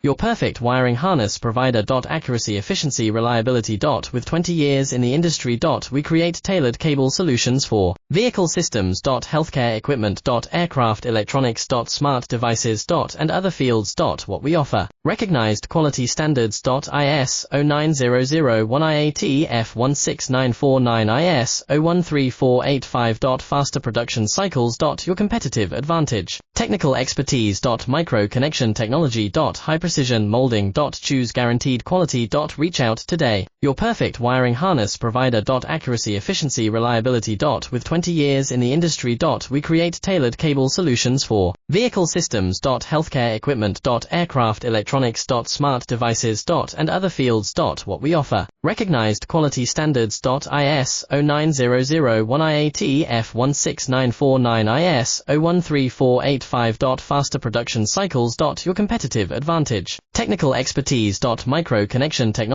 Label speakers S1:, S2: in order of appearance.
S1: Your perfect wiring harness provider. Accuracy, efficiency, reliability. With 20 years in the industry. We create tailored cable solutions for vehicle systems. Healthcare equipment. Aircraft electronics. Smart devices. And other fields. What we offer. Recognized quality standards. IS 09001 IAT F16949 IS 013485. Faster production cycles. Your competitive advantage. Technical expertise. Micro connection technology. High precision molding. Choose guaranteed quality. Reach out today. Your perfect wiring harness provider. Accuracy, efficiency, reliability. With 20 years in the industry. We create tailored cable solutions for vehicle systems. Healthcare equipment. Aircraft electronics. Smart devices. And other fields. What we offer. Recognized quality standards. IS 09001 IAT F16949 IS 013485. Faster production cycles. Your competitive advantage. Technical expertise. Micro connection technology.